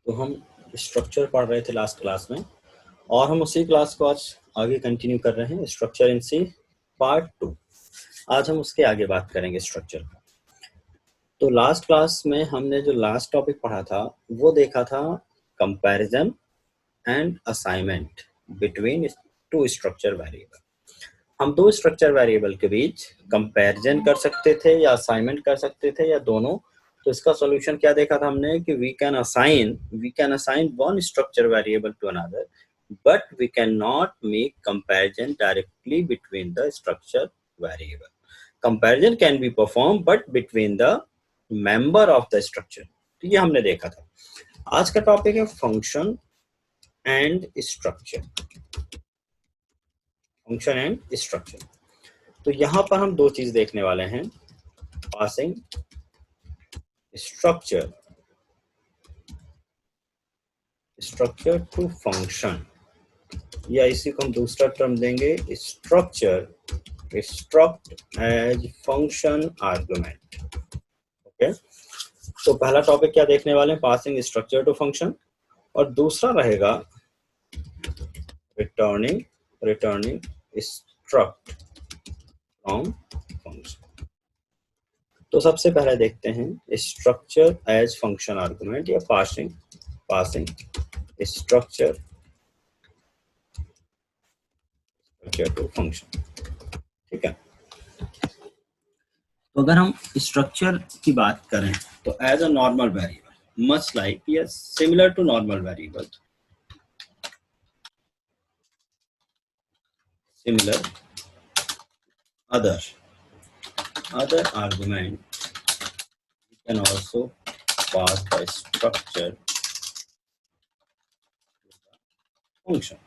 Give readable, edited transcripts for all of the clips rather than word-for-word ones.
तो हम स्ट्रक्चर पढ़ रहे थे लास्ट क्लास में और हम उसी क्लास को आज आगे कंटिन्यू कर रहे हैं। Structure in C part 2। आज हम उसके आगे बात करेंगे स्ट्रक्चर का। तो लास्ट क्लास में हमने जो लास्ट टॉपिक पढ़ा था वो देखा था comparison and assignment between two structure variable. हम दो स्ट्रक्चर वेरिएबल के बीच कंपैरिजन कर सकते थे या असाइनमेंट कर सकते थे या दोनों। तो इसका सॉल्यूशन क्या देखा था हमने कि we can assign one structure variable to another, but we cannot make comparison directly between the structure variable. Comparison can be performed but between the member of the structure. तो ये हमने देखा था। आज का टॉपिक है function and structure. Function and structure. तो यहाँ पर हम दो चीज देखने वाले हैं, पासिंग स्ट्रक्चर टू फंक्शन, या इसी को हम दूसरा टर्म देंगे struct as function argument. Okay, तो पहला टॉपिक क्या देखने वाले हैं, पासिंग स्ट्रक्चर टू फंक्शन, और दूसरा रहेगा रिटर्निंग स्ट्रक्ट फ्रॉम फंक्शन। तो सबसे पहले देखते हैं स्ट्रक्चर एज फंक्शन आर्गुमेंट या पासिंग स्ट्रक्चर टू फंक्शन। ठीक है, तो अगर हम स्ट्रक्चर की बात करें तो as a normal variable, much like या similar to normal variable, similar other argument, we can also pass the structure function।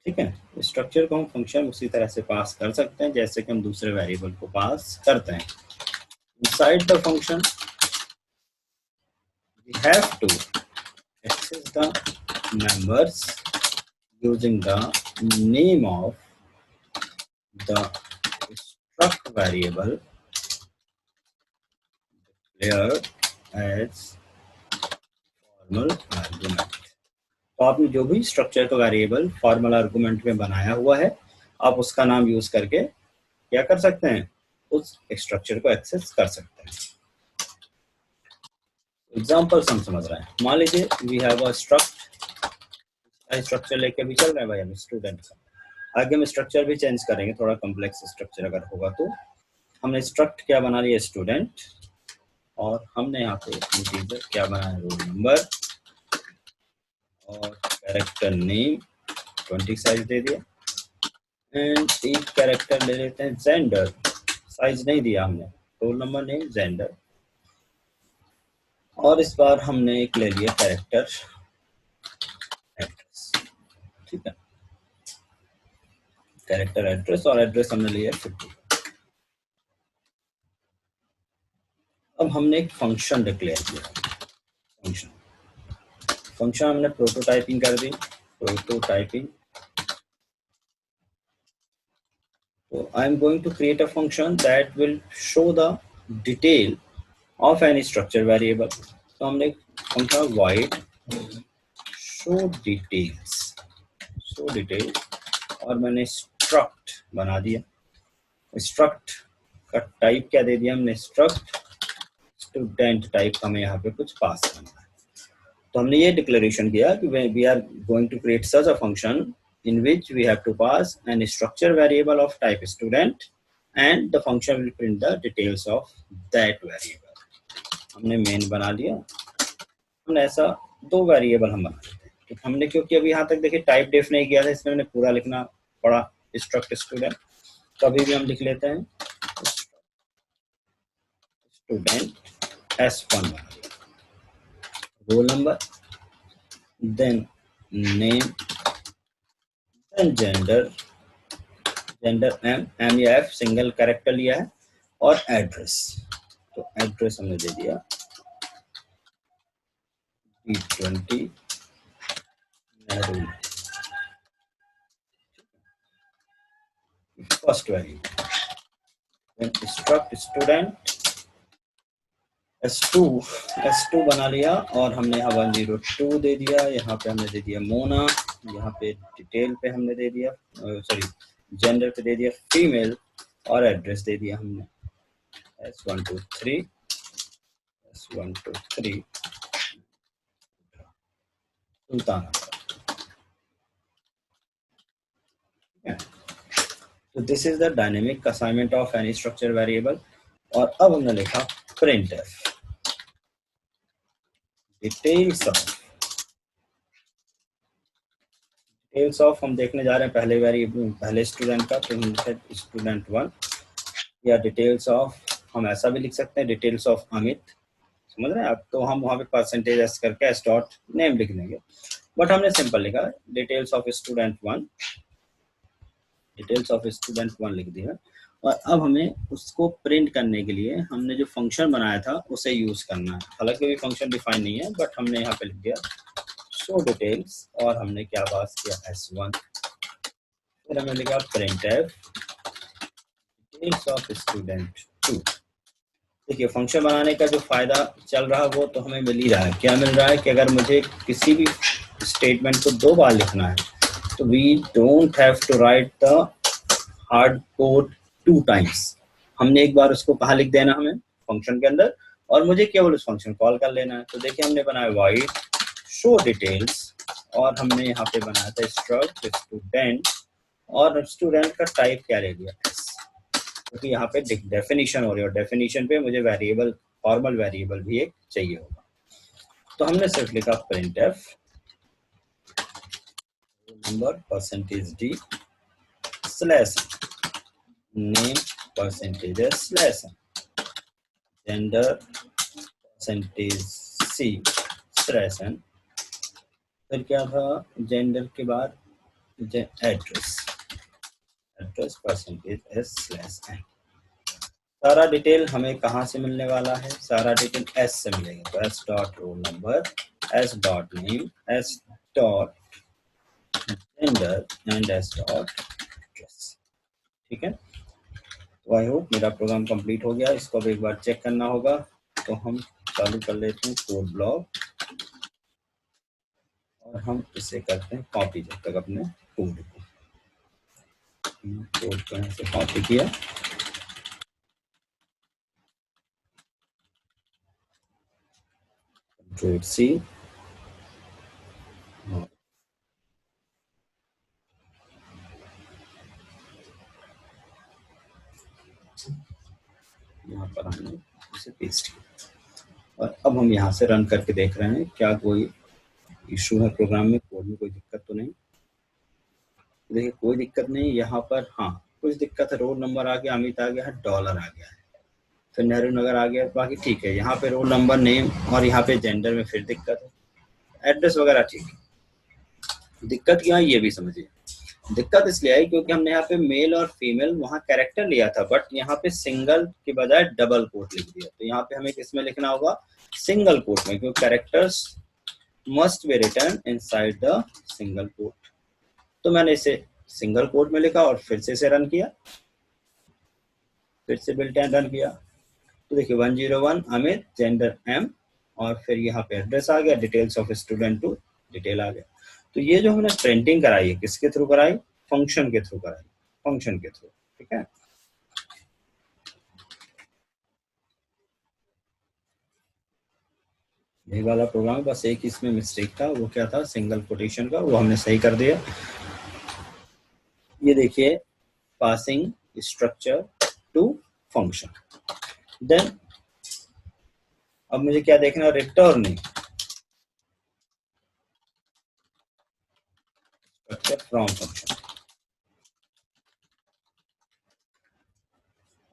ठीक है, स्ट्रक्चर को हम फंक्शन उसी तरह से पास कर सकते हैं जैसे कि हम दूसरे वेरिएबल को पास करते हैं। Inside the function we have to access the members using the name of the struct variable declared as formal argument। तो आपने जो भी स्ट्रक्चर का वेरिएबल फॉर्मल आर्गुमेंट में बनाया हुआ है, आप उसका नाम यूज करके क्या कर सकते हैं, उस स्ट्रक्चर को एक्सेस कर सकते हैं। एग्जांपल हम समझ रहे हैं। मान लीजिए वी हैव अ स्ट्रक्चर लेके भी चल रहे हैं भाई हम स्टूडेंट का। आगे हम स्ट्रक्चर भी चेंज करेंगे, थोड़ा कॉम्प्लेक्स स्ट्रक्चर अगर होगा तो। हमने स्ट्रक्ट क्या बना लिया, स्टूडेंट, और हमने यहाँ पे इंटीजर क्या बनाया, रोल नंबर, और कैरेक्टर नेम 20 साइज दे दिया, एंड एक कैरेक्टर ले लेते हैं जेंडर, साइज नहीं दिया हमने, रोल नंबर नेम जेंडर, और इस बार हमने एक ले लिया कैरेक्टर एड्रेस। ठीक है, कैरेक्टर एड्रेस, और एड्रेस हमने लिया 50। अब हमने एक फंक्शन डिक्लेयर किया। फंक्शन हमने प्रोटोटाइपिंग कर दी, prototyping. So I am going to create a function that will show the detail of any structure variable। तो हमने फंक्शन void show details, और मैंने struct बना दिया। struct का टाइप क्या दे दिया हमने, struct student टाइप हमें यहाँ पे कुछ पास करना है। तो हमने ये डिक्लेरेशन किया कि we are going to create such a function in which we have to pass an structure variable of type student and the function will print the details of that variable। हमने main बना लिया। हमने ऐसा दो variable हम बना लेते हैं। तो हमने क्योंकि अभी यहाँ तक देखिए टाइप डेफ नहीं किया था, इसमें हमने पूरा लिखना पड़ा स्ट्रक्ट स्टूडेंट। तो अभी भी हम लिख लेते हैं स्टूडेंट S1 बना लिया, roll number, then name, then gender M या एफ सिंगल कैरेक्टर लिया है, और एड्रेस। तो एड्रेस हमने दे दिया 20 Nehru. First variable, then struct student S2 बना लिया और हमने यहाँ 102 दे दिया, यहाँ पे हमने दे दिया मोना, यहाँ पे डिटेल पे हमने दे दिया, सॉरी जेंडर पे दे दिया फीमेल और एड्रेस दे दिया हमने S123 सुल्ताना। तो this is the dynamic assignment of any structure variable. और अब हमने लिखा printf डिटेल्स ऑफ हम देखने जा रहे हैं पहले वेरिएबल पहले स्टूडेंट का, तो हम लिखे स्टूडेंट 1 या डिटेल्स ऑफ, हम ऐसा भी लिख सकते हैं डिटेल्स ऑफ अमित, समझ रहे हैं आप। तो हम वहाँ पे परसेंटेज एस करके एस डॉट नेम लिख देंगे, बट हमने सिंपल लिखा details of student 1, details of student 1 लिख दिया। और अब हमें उसको प्रिंट करने के लिए हमने जो फंक्शन बनाया था उसे यूज करना है। हालांकि अभी फंक्शन डिफाइन नहीं है, बट हमने यहाँ पे लिख दिया शो डिटेल्स और हमने क्या पास किया S1, फिर हमने लिखा printf डिटेल्स ऑफ स्टूडेंट 2। देखिए फंक्शन बनाने का जो फायदा चल रहा है वो तो हमें मिल ही रहा है। क्या मिल रहा है कि अगर मुझे किसी भी स्टेटमेंट को 2 बार लिखना है तो we don't have to write the hard code 2 times. हमने एक बार उसको कहाँ लिख देना हमें फंक्शन के अंदर, और मुझे केवल उस फंक्शन कॉल कर लेना है। तो देखिए हमने बनाया वाइड शो डिटेल्स और हमने यहाँ पे बनाया था स्ट्रक्ट स्टूडेंट और स्टूडेंट का टाइप क्या ले लिया S, क्योंकि यहाँ पे डेफिनेशन हो रही है और डेफिनेशन पे मुझे वेरिएबल फॉर्मल वेरिएबल भी एक चाहिए होगा। तो हमने सिर्फ लिखा printf number %d slash name %s gender %c slash n, फिर क्या था जेंडर के बाद एड्रेस %s स्लैश n। सारा डिटेल हमें कहाँ से मिलने वाला है, सारा डिटेल S से मिलेगा। तो S dot roll number, S dot name, S dot gender and S dot address. ठीक है, तो आई होप मेरा प्रोग्राम कंप्लीट हो गया। इसको अब एक बार चेक करना होगा, तो हम चालू कर लेते हैं कोड ब्लॉक और हम इसे करते हैं कॉपी जब तक अपने कोड को यहाँ से कॉपी किया। कंट्रोल C यहाँ पर हमने इसे पेस्ट किया और अब हम यहाँ से रन करके देख रहे हैं क्या कोई इशू है प्रोग्राम में, कोड में कोई दिक्कत तो नहीं। देखिए कोई दिक्कत नहीं यहाँ पर, हाँ कुछ दिक्कत है, रोल नंबर आ गया, अमित आ गया है, डॉलर आ गया है, फिर नेहरू नगर आ गया, बाकी ठीक है। यहाँ पे रोल नंबर नेम और यहाँ पे जेंडर में फिर दिक्कत है, एड्रेस वगैरह ठीक है। दिक्कत क्या है ये भी समझिए। दिक्कत इसलिए आई क्योंकि हमने यहाँ पे मेल और फीमेल वहाँ कैरेक्टर लिया था, बट यहाँ पे सिंगल के बजाय डबल कोट लिख दिया। तो यहाँ पे हमें किसमें लिखना होगा, सिंगल कोट में, क्योंकि characters must be return inside the single quote. तो मैंने इसे सिंगल कोट में लिखा और फिर से इसे रन किया, फिर से बिल्ट इन रन किया। तो देखिए 101 अमित जेंडर M और फिर यहाँ पे एड्रेस आ गया, डिटेल्स ऑफ स्टूडेंट 2 डिटेल आ गया। तो ये जो हमने प्रिंटिंग कराई है किसके थ्रू कराई, फंक्शन के थ्रू कराई, फंक्शन के थ्रू। ठीक है, ये वाला प्रोग्राम बस एक इसमें मिस्टेक था, वो क्या था सिंगल कोटेशन का, वो हमने सही कर दिया। ये देखिए passing structure to function. Then अब मुझे क्या देखना, रिटर्निंग स्ट्रक्चर फ्रॉम फंक्शन।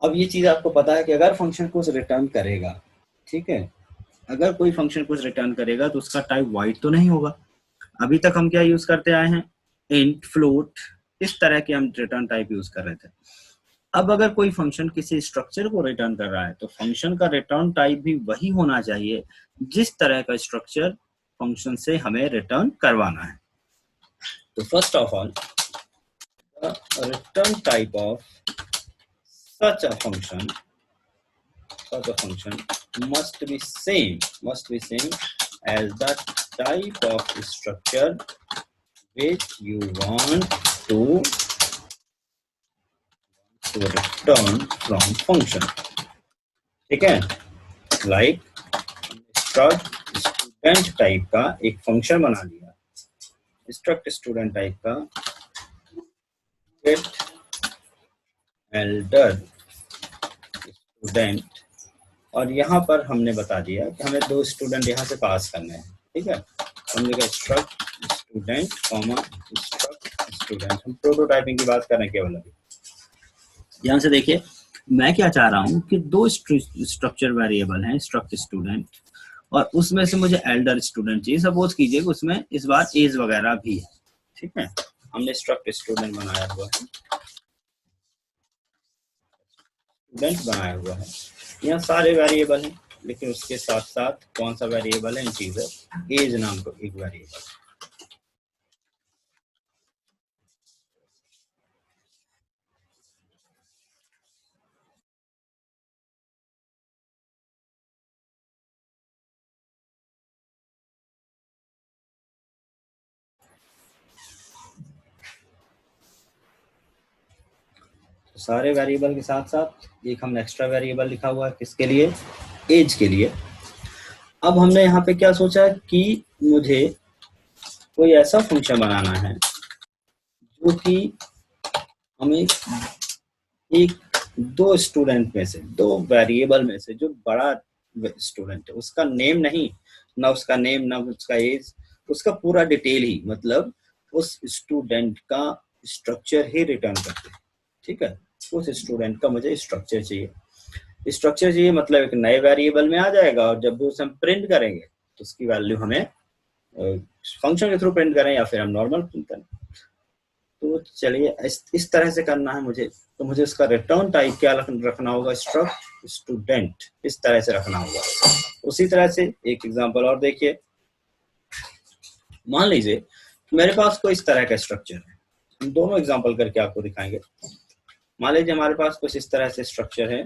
अब ये चीज आपको पता है कि अगर फंक्शन कुछ रिटर्न करेगा, ठीक है, अगर कोई फंक्शन कुछ रिटर्न करेगा तो उसका टाइप वाइड तो नहीं होगा। अभी तक हम क्या यूज करते आए हैं, इंट, फ्लोट, इस तरह के हम रिटर्न टाइप यूज कर रहे थे। अब अगर कोई फंक्शन किसी स्ट्रक्चर को रिटर्न कर रहा है तो फंक्शन का रिटर्न टाइप भी वही होना चाहिए जिस तरह का स्ट्रक्चर फंक्शन से हमें रिटर्न करवाना है। तो first of all the return type of such a function for the function must be same as the type of structure which you want to return from function. ठीक है, like struct student type का एक function बना लिया, struct student type का gate Elder student, और यहाँ पर हमने बता दिया कि हमें 2 स्टूडेंट यहाँ से पास करने हैं। ठीक है, हमने कहा struct student comma struct student. हम प्रोटोटाइपिंग की बात कर रहे हैं केवल अभी। ध्यान से देखिए, मैं क्या चाह रहा हूँ कि 2 स्ट्रक्चर वेरिएबल हैं, स्ट्रक्ट स्टूडेंट, और उसमें से मुझे एल्डर स्टूडेंट चाहिए। सपोज कीजिए कि उसमें इस बार एज वगैरह भी है। ठीक है, हमने स्ट्रक्ट स्टूडेंट बनाया हुआ है, स्टूडेंट बनाया हुआ है, यहाँ सारे वेरिएबल हैं, लेकिन उसके साथ साथ कौन सा वेरिएबल है, इंटीजर एज नाम का एक वेरिएबल। तो सारे वेरिएबल के साथ साथ एक हमने एक्स्ट्रा वेरिएबल लिखा हुआ है, किसके लिए, एज के लिए। अब हमने यहाँ पे क्या सोचा कि मुझे कोई ऐसा फंक्शन बनाना है जो कि हमें एक 2 स्टूडेंट में से, 2 वेरिएबल में से जो बड़ा स्टूडेंट है उसका नेम नहीं, ना उसका नेम ना उसका एज, उसका पूरा डिटेल ही, मतलब उस स्टूडेंट का स्ट्रक्चर ही रिटर्न करते हैं। ठीक है, उस स्टूडेंट का मुझे स्ट्रक्चर चाहिए, मतलब एक नए वेरिएबल में आ जाएगा, और जब भी उसे हम प्रिंट करेंगे तो उसकी वैल्यू हमें फंक्शन के थ्रू प्रिंट करें या फिर हम नॉर्मल प्रिंट करें। तो चलिए इस तरह से करना है मुझे, तो मुझे इसका रिटर्न टाइप क्या रखना होगा, स्ट्रक्ट स्टूडेंट, इस तरह से रखना होगा। उसी तरह से एक एग्जांपल और देखिए, मान लीजिए मेरे पास कोई इस तरह का स्ट्रक्चर है, हम दोनों एग्जांपल करके आपको दिखाएंगे। मान लीजिए हमारे पास कुछ इस तरह से स्ट्रक्चर है,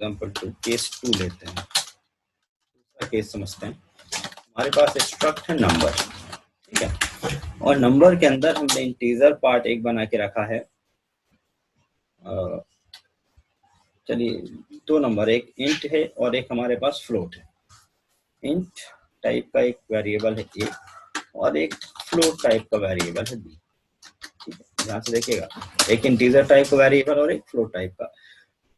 एग्जांपल 2 केस 2 लेते हैं, दूसरा केस समझते हैं। हमारे पास स्ट्रक्ट है नंबर, ठीक है, और नंबर के अंदर हमने इंटीजर पार्ट एक बना के रखा है। चलिए 2 नंबर, एक इंट है और एक हमारे पास फ्लोट है। इंट टाइप का एक वेरिएबल है ए, और एक फ्लोट टाइप का वेरिएबल है बी। ठीक है, ध्यान से देखिएगा, एक इंटीजर टाइप का वेरिएबल और एक फ्लोट टाइप का।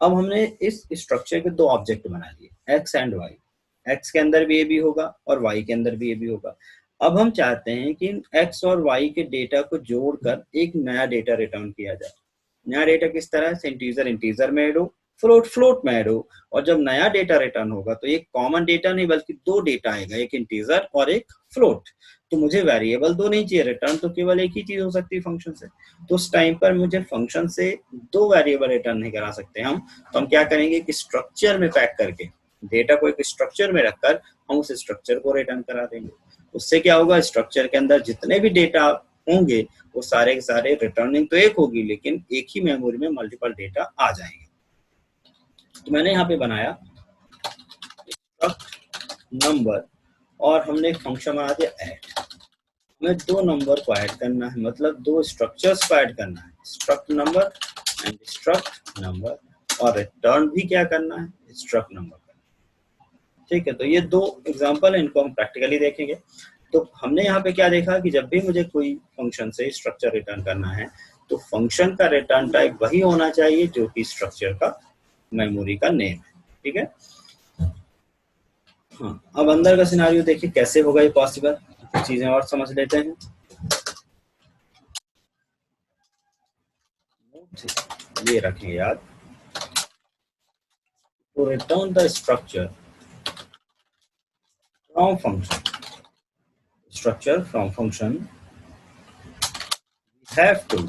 अब हमने इस स्ट्रक्चर के 2 ऑब्जेक्ट बना लिए, एक्स एंड वाई। एक्स के अंदर भी ए बी होगा और वाई के अंदर भी ए बी होगा। अब हम चाहते हैं कि इन एक्स और वाई के डेटा को जोड़कर एक नया डेटा रिटर्न किया जाए। नया डेटा किस तरह से, इंटीजर में ऐड हो, फ्लोट में ऐड हो, और जब नया डेटा रिटर्न होगा तो एक कॉमन डेटा नहीं बल्कि 2 डेटा आएगा, एक इंटीजर और एक फ्लोट। तो मुझे वेरिएबल 2 नहीं चाहिए, रिटर्न तो केवल एक ही चीज हो सकती है फंक्शन से। तो उस टाइम पर मुझे फंक्शन से 2 वेरिएबल रिटर्न नहीं करा सकते हम, तो हम क्या करेंगे कि स्ट्रक्चर में पैक करके, डेटा को एक स्ट्रक्चर में रखकर हम उस स्ट्रक्चर को रिटर्न करा देंगे। उससे क्या होगा, स्ट्रक्चर के अंदर जितने भी डेटा होंगे वो सारे के सारे, रिटर्निंग तो एक होगी लेकिन एक ही मेमोरी में मल्टीपल डेटा आ जाएंगे। तो मैंने यहाँ पे बनाया नंबर, और हमने एक फंक्शन बना दिया ऐड। हमें 2 नंबर को ऐड करना है, मतलब 2 स्ट्रक्चर्स को ऐड करना है, struct number and struct number, और रिटर्न भी क्या करना है, स्ट्रक्ट नंबर। ठीक है, तो ये 2 एग्जांपल है, इनको हम प्रैक्टिकली देखेंगे। तो हमने यहाँ पे क्या देखा कि जब भी मुझे कोई फंक्शन से स्ट्रक्चर रिटर्न करना है तो फंक्शन का रिटर्न टाइप वही होना चाहिए जो कि स्ट्रक्चर का मेमोरी का नेम है। ठीक है, हाँ, अब अंदर का सिनारियो देखिए कैसे होगा ये पॉसिबल, कुछ चीजें और समझ लेते हैं। ये रखें याद, to return the structure from function, we have to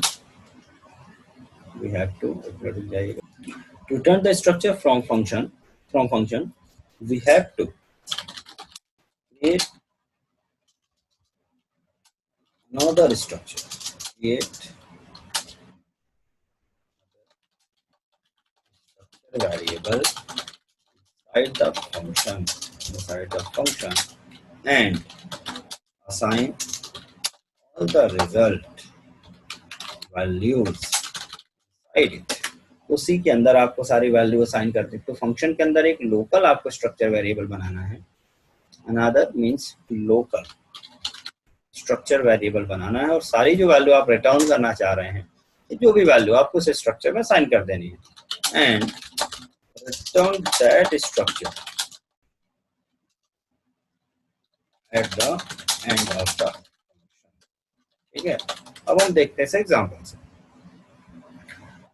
to return the structure from function, we have to create another structure, variable inside the function and assign all the result values inside it। उसी के अंदर आपको सारी value assign कर दी। तो function के अंदर एक लोकल आपको स्ट्रक्चर वेरिएबल बनाना है, another means local structure variable बनाना है, और सारी जो वैल्यू आप रिटर्न करना चाह रहे हैं, जो भी वैल्यू आपको उस स्ट्रक्चर में असाइन कर देनी है, and return that structure at the end of the. ठीक है, अब हम देखते हैं एग्जाम्पल से।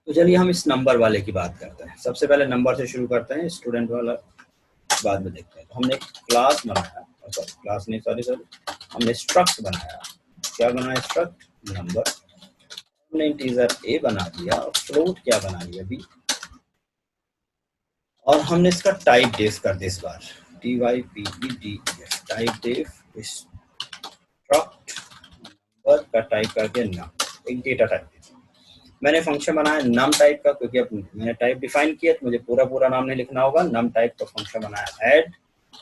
तो चलिए हम इस नंबर वाले की बात करते हैं। सबसे पहले नंबर से शुरू करते हैं, स्टूडेंट वाला बाद में देखते हैं। तो हमने एक क्लास बनाया, क्लास नहीं सॉरी हमने स्ट्रक्ट बनाया। क्या बनाया? Struct number. हमने इंटीजर ए बना दिया और फ्लोट क्या बना दिया? बी। और हमने इसका टाइप डेफ कर दिया इस बार, TYPED type def struct number का टाइप करके नम, एक डेटा टाइप। मैंने फंक्शन बनाया नम टाइप का, क्योंकि अब मैंने टाइप डिफाइन किया तो मुझे पूरा नाम नहीं लिखना होगा। नम टाइप का फंक्शन बनाया ऐड,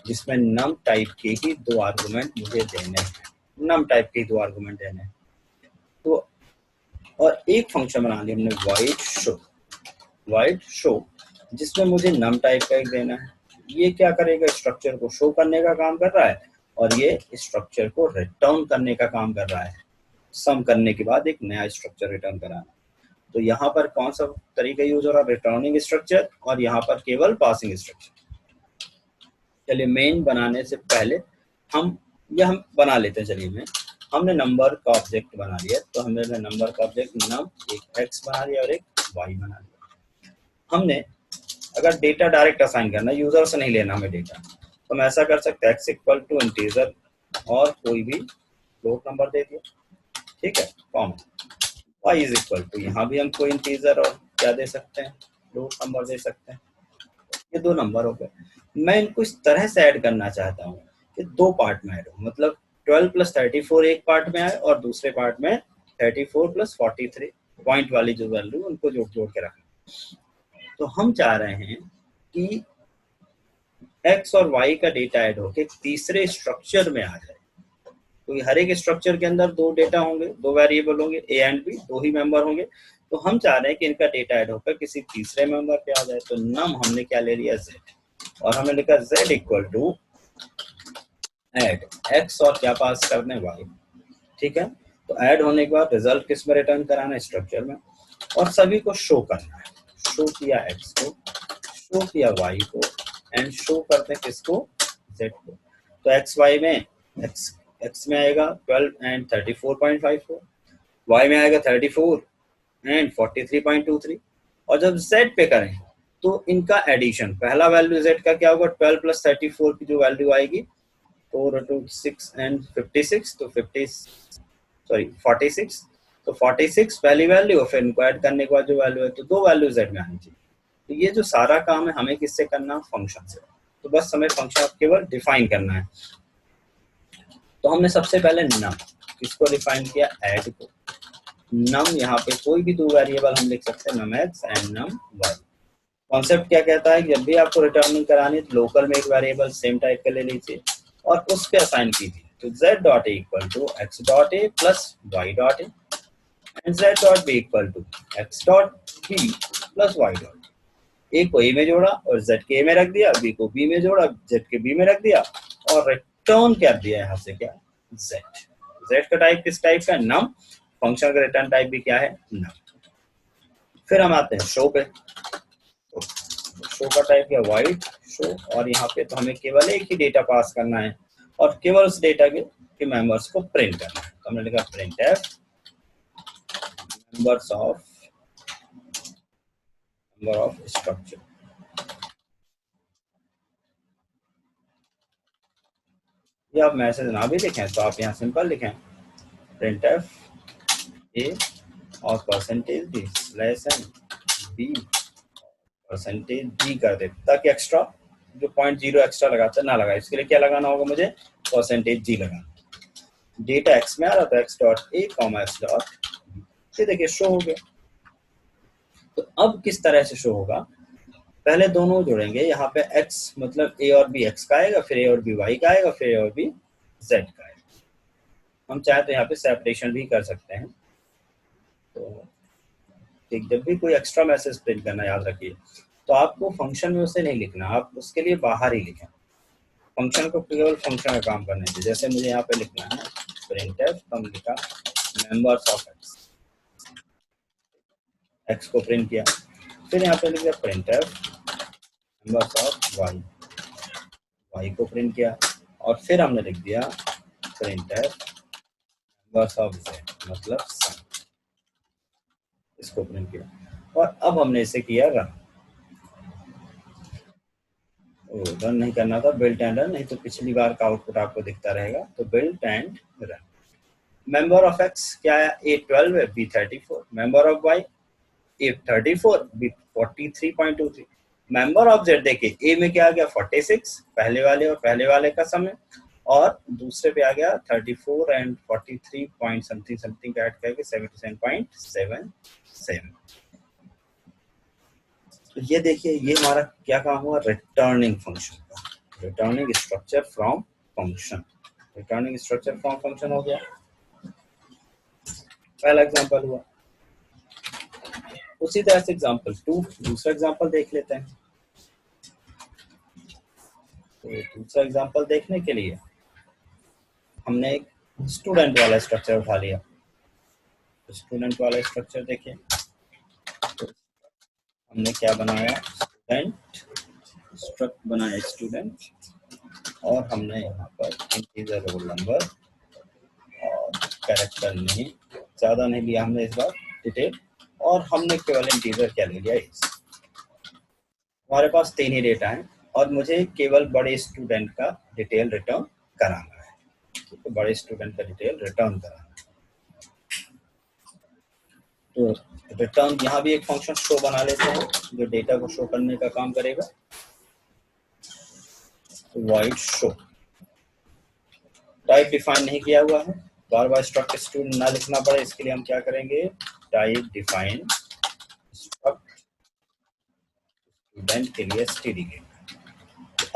जिसमें नम टाइप के ही 2 आर्गुमेंट मुझे देने हैं, नम टाइप के ही 2 आर्गुमेंट देने हैं। तो और एक फंक्शन बना लिया हमने वाइड शो, जिसमें मुझे नम टाइप का एक देना है। ये क्या करेगा? स्ट्रक्चर को शो करने का काम कर रहा है, और ये स्ट्रक्चर को रिटर्न करने का काम कर रहा है। सम करने के बाद एक नया स्ट्रक्चर रिटर्न कराना। तो यहाँ पर कौन सा तरीका यूज हो रहा है? रिटर्निंग स्ट्रक्चर, और यहाँ पर केवल पासिंग स्ट्रक्चर। चलिए मेन बनाने से पहले हम बना लेते हैं। चलिए हमने नंबर का ऑब्जेक्ट बना लिया, तो हमने नंबर का ऑब्जेक्ट नम एक एक्स बना लिया और एक वाई बना लिया। हमने अगर डेटा डायरेक्ट असाइन करना, यूजर से नहीं लेना हमें डेटा, तो हम ऐसा कर सकते हैं एक्स इक्वल टू इंटीजर और कोई भी फ्लोट नंबर दे दिया। ठीक है, common. y is equal to, यहाँ भी हम कोई इंटीजर और क्या दे सकते हैं? फ्लोट नंबर दे सकते हैं। ये 2 नंबर हो गए। मैं इनको इस तरह से ऐड करना चाहता हूँ कि 2 पार्ट में ऐड हो, मतलब 12 प्लस 34 एक पार्ट में आए और दूसरे पार्ट में 34 प्लस 43 पॉइंट वाली जो वैल्यू उनको जोड़ के रखना। तो हम चाह रहे हैं कि x और y का डेटा ऐड होके तीसरे स्ट्रक्चर में आ जाए। तो हर एक स्ट्रक्चर के अंदर 2 डेटा होंगे, 2 वेरिएबल होंगे, ए एंड बी, 2 ही मेंबर होंगे। तो हम चाह रहे हैं कि इनका डेटा ऐड होकर किसी तीसरे मेंबर पे आ जाए। तो नम हमने क्या ले लिया? z, और हमने लिखा z equal to add x और क्या पास करने? y। ठीक है, तो ऐड होने के बाद रिजल्ट किस में रिटर्न कराना है? स्ट्रक्चर में, और सभी को शो करना है। शो किया x को, शो किया y को, एंड शो करते हैं किसको? z को। तो xy में x में आएगा 12 एंड 34.54, y में आएगा 34 एंड 43.23, और जब z पे करें तो इनका एडिशन, पहला वैल्यू z का क्या होगा? 12 प्लस 34 की जो वैल्यू आएगी 4 to 6 एंड 56, तो 46, तो 46 पहली वैल्यू, और फिर इनको ऐड करने के बाद जो वैल्यू है, तो 2 वैल्यू z में आनी चाहिए। तो ये जो सारा काम है हमें किससे करना? फंक्शन से। तो बस हमें फंक्शन केवल डिफाइन करना है। तो हमने सबसे पहले नम किसको डिफाइन किया? ऐड को। नम यहाँ पे कोई भी 2 वेरिएबल हम लिख सकते हैं, num X and num Y. Concept क्या कहता है कि जब भी आपको रिटर्निंग करानी है तो लोकल में एक वेरिएबल सेम टाइप का ले लीजिए और उस पे असाइन कीजिए। तो z dot A equal to X dot A plus Y dot A, and z dot B equal to X dot B plus Y dot. A को ए में जोड़ा और z के ए में रख दिया, बी को बी में जोड़ा, z के बी में रख दिया, और रिटर्न कर दिया यहाँ से क्या? z। z का टाइप किस टाइप का? नम। फंक्शन का रिटर्न टाइप भी क्या है? नम। फिर हम आते हैं शो पे। शो का टाइप क्या? वाइड शो, और यहाँ पे तो हमें केवल एक ही डेटा पास करना है और केवल उस डेटा के मेंबर्स को प्रिंट करना है। तो हमने लिखा print F members of structure. ये आप मैसेज ना भी लिखें तो आप यहाँ सिंपल लिखें प्रिंट एफ ए और percentage B slash N B percentage B कर दे, ताकि एक्स्ट्रा जो 0.0 एक्स्ट्रा लगाते ना लगा। इसके लिए क्या लगाना होगा? मुझे परसेंटेज जी लगाना। डेटा एक्स में आ रहा था, एक्स डॉट ए कॉमा एक्स डॉट, ये देखिए शो हो गया। तो अब किस तरह से शो होगा? पहले दोनों जोड़ेंगे, यहाँ पे x मतलब a और b x का आएगा, फिर a और b y का आएगा, फिर a और b z का आएगा। हम चाहे तो यहाँ पे सेपरेशन भी कर सकते हैं। तो ठीक, जब भी कोई एक्स्ट्रा मैसेज प्रिंट करना याद रखिए तो आपको फंक्शन में उसे नहीं लिखना, आप उसके लिए बाहर ही लिखें। फंक्शन को केवल फंक्शन का काम करने दीजिए। जैसे मुझे यहाँ पे लिखना है प्रिंटफ, हम लिखा मेंबर्स ऑफ एक्स को प्रिंट किया, फिर यहाँ पे लिखा printf members of Y, Y को प्रिंट किया, और फिर हमने लिख दिया प्रिंटफ मेंबर्स ऑफ जेड मतलब सन, इसको प्रिंट किया। और अब हमने इसे किया रन। रन नहीं करना था, बिल्ट एंड रन, नहीं तो पिछली बार का आउटपुट आपको दिखता रहेगा। तो built and run. Member of X क्या है, A12 है, B34। Member of Y A34, B43.23। Member of Z देखिए, ए में क्या आ गया 46, पहले वाले और पहले वाले का सम है, और दूसरे पे आ गया 34 and 43 point something something add करके 77.77। तो ये देखिए, ये हमारा क्या काम हुआ, रिटर्निंग फंक्शन का, returning structure from function. Returning structure from function हो गया, पहला एग्जांपल हुआ। उसी तरह से एग्जांपल 2, दूसरा एग्जांपल देख लेते हैं। तो दूसरा एग्जांपल देखने के लिए हमने एक स्टूडेंट वाला स्ट्रक्चर उठा लिया। स्टूडेंट वाला स्ट्रक्चर देखिए, तो हमने क्या बनाया, स्टूडेंट स्ट्रक्ट बनाया स्टूडेंट, और हमने यहाँ पर इंटीजर रोल नंबर और कैरेक्टर नेम, ज़्यादा नहीं लिया हमने इस बार डिटेल, और हमने केवल इंटीजर क्या ले लिया, एज। हमारे पास 3 ही डेटा हैं और मुझे केवल बड़े स्टूडेंट का डिटेल रिटर्न कराना है। तो बड़े स्टूडेंट का डिटेल रिटर्न कराना है। तो रिटर्न यहाँ भी एक फंक्शन शो बना लेते हैं जो डेटा को शो करने का काम करेगा। तो वॉइड शो, टाइप डिफाइन नहीं किया हुआ है, बार बार स्ट्रक्ट स्टूडेंट ना लिखना पड़े इसके लिए हम क्या करेंगे, टाइप डिफाइन स्ट्रक्ट स्टूडेंट के लिए std लेंगे।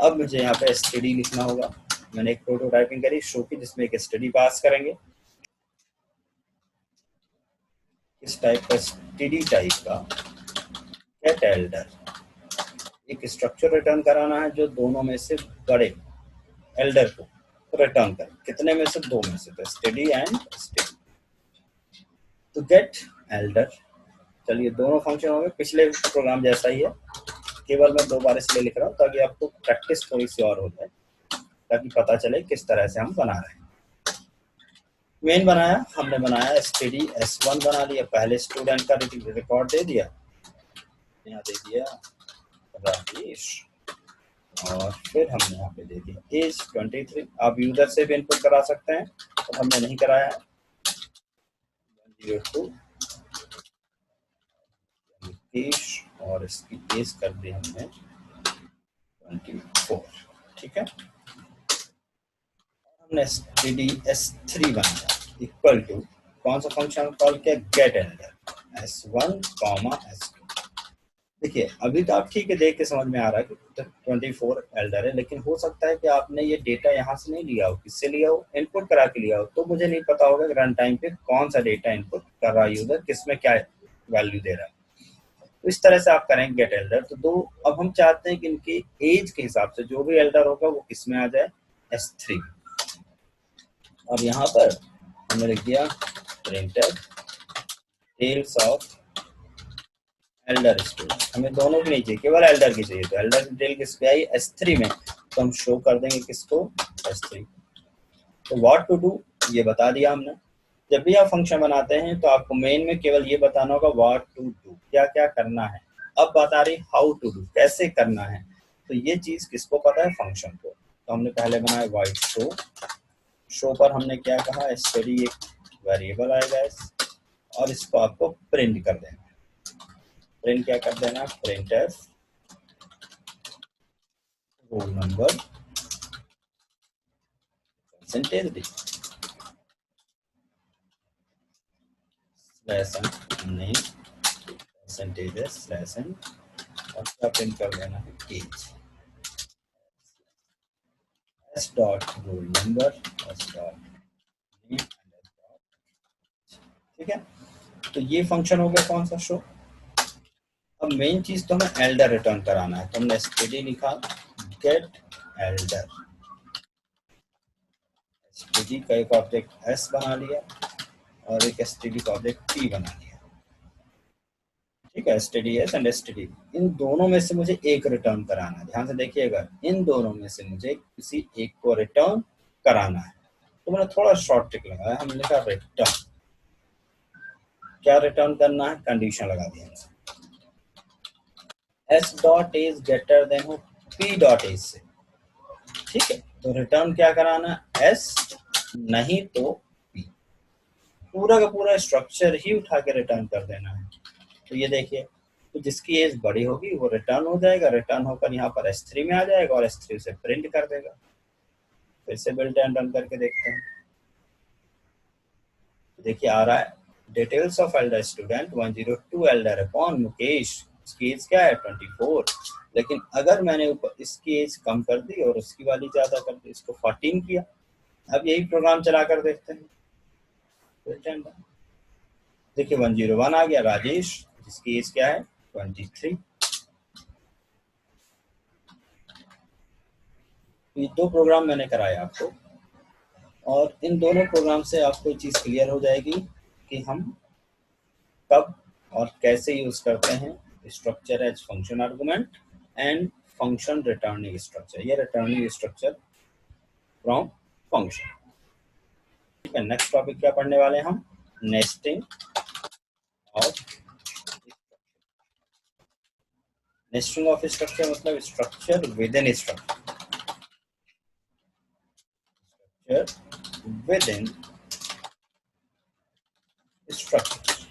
अब मुझे यहाँ पे std लिखना होगा। मैंने एक प्रोटोटाइपिंग करी शो की जिसमें एक std पास करेंगे। इस टाइप का std टाइप का गेट एल्डर, एक स्ट्रक्चर रिटर्न कराना है जो दोनों में से बड़े एल्डर को रिटर्न करे। कितने में से, 2 में से, तो std एंड std। तो गेट एल्डर, चलिए दोनों फंक्शन हो गए, पिछले प्रोग्राम जैसा ही है, केवल मैं 2 बार इसलिए लिख रहा हूँ ताकि आपको प्रैक्टिस थोड़ी सी और हो जाए, ताकि पता चले किस तरह से हम बना रहे हैं। मेन बनाया हमने, बनाया std s1 बना लिया, पहले स्टूडेंट का रिकॉर्ड दे दिया, यहाँ दे दिया राकेश, और फिर हमने यहाँ पे दे दिया एज 23। आप यूजर से भी इनपुट करा सकते हैं, तो हमने नहीं कराया। 102 राकेश, और इसकी एज कर दी हमने 24, ठीक है। हमने std s3 बनाया इक्वल टू, कौन सा फंक्शन कॉल किया, गेट एल्डर s1 s2। देखिए अभी तो आप ठीक है, देख के समझ में आ रहा है कि 24 एल्डर है, लेकिन हो सकता है कि आपने ये डेटा यहाँ से नहीं लिया हो, किससे लिया हो, इनपुट करा के लिया हो, तो मुझे नहीं पता होगा कि रन टाइम पे कौन सा डेटा इनपुट कर रहा है यूजर, किसमें क्या वैल्यू दे रहा है। तो इस तरह से आप करेंगे गेट एल्डर। तो 2, अब हम चाहते हैं कि इनकी एज के हिसाब से जो भी एल्डर होगा वो किसमें आ जाए, s3। और यहाँ पर हमने लिख दिया print details of elder student. हमें दोनों की नहीं चाहिए, केवल एल्डर की चाहिए। तो एल्डर डिटेल किस पे आई, s3 में, तो हम शो कर देंगे किसको, s3। तो व्हाट टू डू ये बता दिया हमने। जब भी आप फंक्शन बनाते हैं तो आपको मेन में केवल ये बताना होगा व्हाट टू डू, क्या क्या करना है। अब बता रही हाउ टू डू, कैसे करना है। तो ये चीज किसको पता है, फंक्शन को। तो हमने पहले बनाया वाइड शो, शो पर हमने क्या कहा, std एक वेरिएबल आएगा और इसको आपको प्रिंट कर देना। प्रिंट क्या कर देना, printf roll number percentage D slash n name percentage slash n और क्या प्रिंट कर देना है, age, S dot roll number, S dot name, ठीक है। तो ये फंक्शन हो गया कौन सा, शो। अब मेन चीज तो हमें एल्डर रिटर्न कराना है, तो हमने std लिखा, गेट एल्डर, std का एक ऑब्जेक्ट s बना लिया और एक std का ऑब्जेक्ट p बना लिया, ठीक है। std s एंड std, इन दोनों में से मुझे एक रिटर्न कराना है। ध्यान से देखिएगा, इन दोनों में से मुझे किसी एक को रिटर्न कराना है। तो मैंने थोड़ा शॉर्ट ट्रिक लगाया, हमने लिखा रिटर्न, क्या रिटर्न करना है, कंडीशन लगा दिया s dot age greater than हो p डॉट एज से, ठीक है। तो रिटर्न क्या कराना है, s नहीं तो p, पूरा का पूरा स्ट्रक्चर ही उठा के रिटर्न कर देना है। तो ये देखिए, तो जिसकी एज बड़ी होगी वो रिटर्न हो जाएगा, रिटर्न होकर यहाँ पर S3 में आ जाएगा और S3 से प्रिंट कर देगा। फिर से बिल्ट एंड रन करके देखते हैं, देखिए आ रहा है, details of elder student 102 Elder upon Mukesh, इसकी एज क्या है 24, लेकिन अगर मैंने ऊपर इसकी एज कम कर दी और उसकी वाली ज्यादा कर दी, इसको 14 किया। अब यही प्रोग्राम चला कर देखते हैं, देखिए 101 आ गया, राजेश जिसकी एज क्या है 23। ये दो प्रोग्राम मैंने कराया आपको, और इन दोनों प्रोग्राम से आपको एक चीज क्लियर हो जाएगी कि हम कब और कैसे यूज करते हैं structure as function argument and function returning structure, ये रिटर्निंग स्ट्रक्चर फ्रॉम फंक्शन, ठीक है। नेक्स्ट टॉपिक क्या पढ़ने वाले हैं हम, nesting of, nesting of structure मतलब structure within structure, within structure,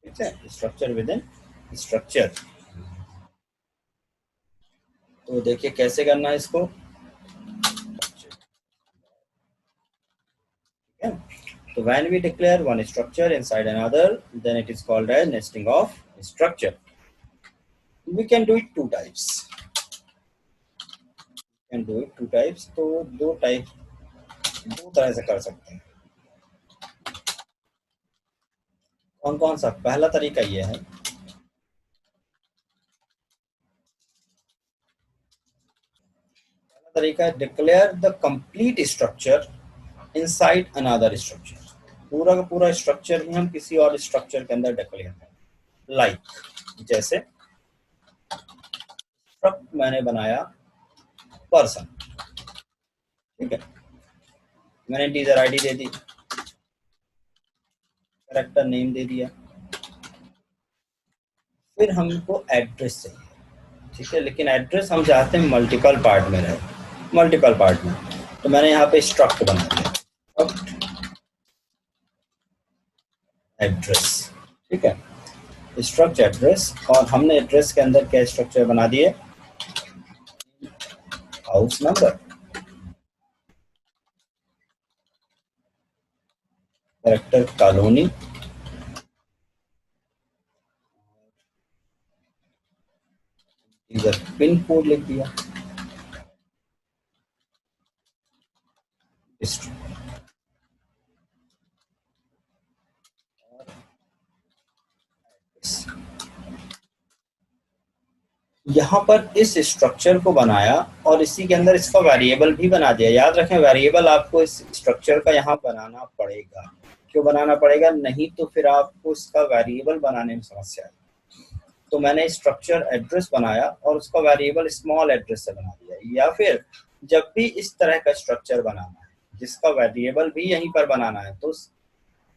ठीक है, स्ट्रक्चर विद इन स्ट्रक्चर। तो देखिए कैसे करना है इसको, so when we declare one structure inside another, then it is called as nesting of structure. We can do it two types. Can do it two types. तो दो तरह से कर सकते हैं। कौन कौन सा, पहला तरीका ये है, पहला तरीका है declare the complete structure inside another structure, पूरा का पूरा स्ट्रक्चर ही हम किसी और स्ट्रक्चर के अंदर डिक्लेयर करें। लाइक जैसे मैंने बनाया पर्सन, ठीक है, मैंने इंटीजर आईडी दे दी, कैरेक्टर नेम दे दिया, फिर हमको एड्रेस चाहिए, ठीक है, लेकिन एड्रेस हम चाहते हैं मल्टीपल पार्ट में रहे, मल्टीपल पार्ट में, तो मैंने यहाँ पे स्ट्रक्ट बना दिया, एड्रेस, ठीक है, स्ट्रक्ट एड्रेस, और हमने एड्रेस के अंदर क्या स्ट्रक्चर बना दिए, हाउस नंबर, कैरेक्टर कॉलोनी, इधर पिन कोड लिख दिया, यहाँ पर इस स्ट्रक्चर को बनाया और इसी के अंदर इसका वेरिएबल भी बना दिया। याद रखें, वेरिएबल आपको इस स्ट्रक्चर का यहाँ बनाना पड़ेगा। क्यों बनाना पड़ेगा, नहीं तो फिर आपको इसका वेरिएबल बनाने में समस्या है। तो मैंने स्ट्रक्चर एड्रेस बनाया और उसका वेरिएबल स्मॉल एड्रेस से बना दिया। या फिर जब भी इस तरह का स्ट्रक्चर बनाना है जिसका वेरिएबल भी यहीं पर बनाना है, तो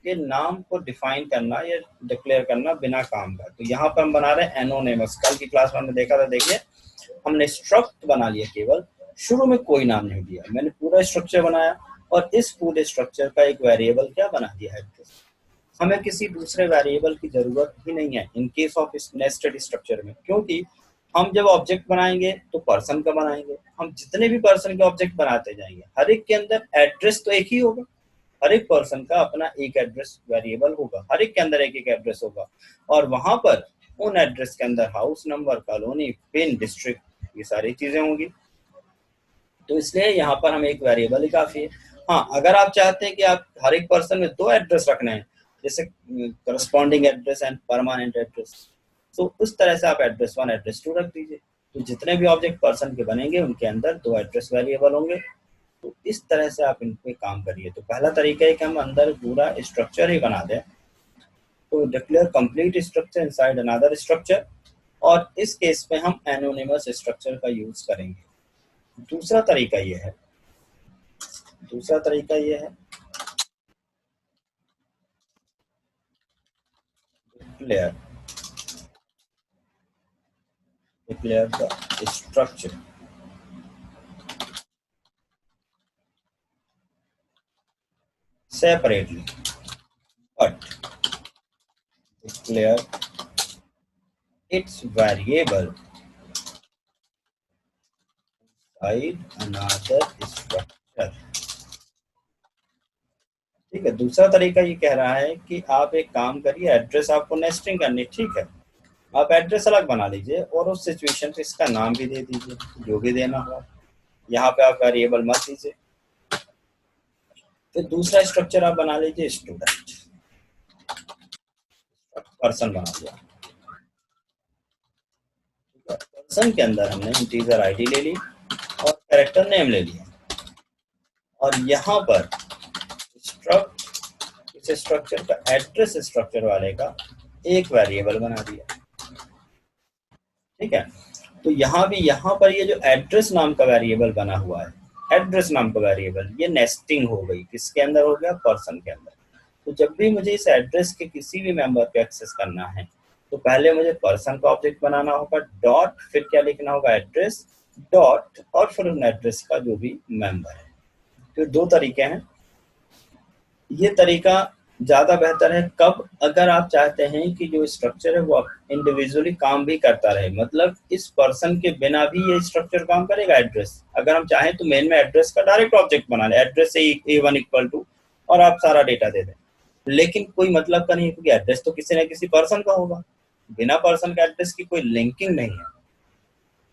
के नाम को डिफाइन करना या डिक्लेयर करना बिना काम का। तो यहाँ पर हम बना रहे हैं एनोनिमस। कल की क्लास में हमने देखा था, देखिए हमने स्ट्रक्ट बना लिया, केवल शुरू में कोई नाम नहीं दिया, मैंने पूरा स्ट्रक्चर बनाया और इस पूरे स्ट्रक्चर का एक वेरिएबल क्या बना दिया है। हमें किसी दूसरे वेरिएबल की जरूरत ही नहीं है in case of nested structure में, क्योंकि हम जब ऑब्जेक्ट बनाएंगे तो पर्सन का बनाएंगे। हम जितने भी पर्सन के ऑब्जेक्ट बनाते जाएंगे, हर एक के अंदर एड्रेस तो एक ही होगा, हर एक पर्सन का अपना एक एड्रेस वेरिएबल होगा, हर एक के अंदर एक एक एड्रेस होगा, और वहां पर उन एड्रेस के अंदर house number, colony, pin, district, ये सारी चीजें होंगी। तो इसलिए यहाँ पर हमें एक वेरिएबल ही काफी है। हाँ, अगर आप चाहते हैं कि आप हर एक पर्सन में 2 एड्रेस रखने हैं, जैसे corresponding address and permanent address, तो उस तरह से आप एड्रेस 1 एड्रेस 2 रख दीजिए। तो जितने भी ऑब्जेक्ट पर्सन के बनेंगे उनके अंदर 2 एड्रेस वेरिएबल होंगे। तो इस तरह से आप इन पे काम करिए। तो पहला तरीका है कि हम अंदर पूरा स्ट्रक्चर ही बना दें, तो declare complete structure inside another structure, और इस केस में हम एनोनिमस स्ट्रक्चर का यूज करेंगे। दूसरा तरीका ये है declare the structure separately, but declare its variable inside another structure। ठीक है। दूसरा तरीका ये कह रहा है कि आप एक काम करिए, एड्रेस आपको नेस्टिंग करनी, ठीक है, आप एड्रेस अलग बना लीजिए और उस सिचुएशन पे इसका नाम भी दे दीजिए, जो भी देना हो। यहाँ पे आप वेरिएबल मत दीजिए। फिर दूसरा स्ट्रक्चर आप बना लीजिए स्टूडेंट, पर्सन बना दिया। पर्सन के अंदर हमने इंटीजर आईडी ले ली और कैरेक्टर नेम ले लिया, और यहाँ पर इस स्ट्रक्चर का एड्रेस स्ट्रक्चर वाले का एक वेरिएबल बना दिया। ठीक है। तो यहाँ पर ये जो एड्रेस नाम का वेरिएबल बना हुआ है, एड्रेस नाम का वेरिएबल, ये नेस्टिंग हो गई। किसके अंदर हो गया? पर्सन के अंदर। तो जब भी मुझे इस एड्रेस के किसी भी मेंबर को एक्सेस करना है, तो पहले मुझे पर्सन का ऑब्जेक्ट बनाना होगा, डॉट, फिर क्या लिखना होगा? एड्रेस डॉट, और फिर उन एड्रेस का जो भी मेंबर है। तो 2 तरीके हैं। ये तरीका ज्यादा बेहतर है कब? अगर आप चाहते हैं कि जो स्ट्रक्चर है वो इंडिविजुअली काम भी करता रहे, मतलब इस पर्सन के बिना भी ये स्ट्रक्चर काम करेगा। एड्रेस अगर हम चाहें तो मेन में एड्रेस का डायरेक्ट ऑब्जेक्ट बना ले, एड्रेस से A1 इक्वल टू, और आप सारा डेटा दे दें, लेकिन कोई मतलब का नहीं है, क्योंकि एड्रेस तो किसी न किसी पर्सन का होगा। बिना पर्सन का एड्रेस की कोई लिंकिंग नहीं है।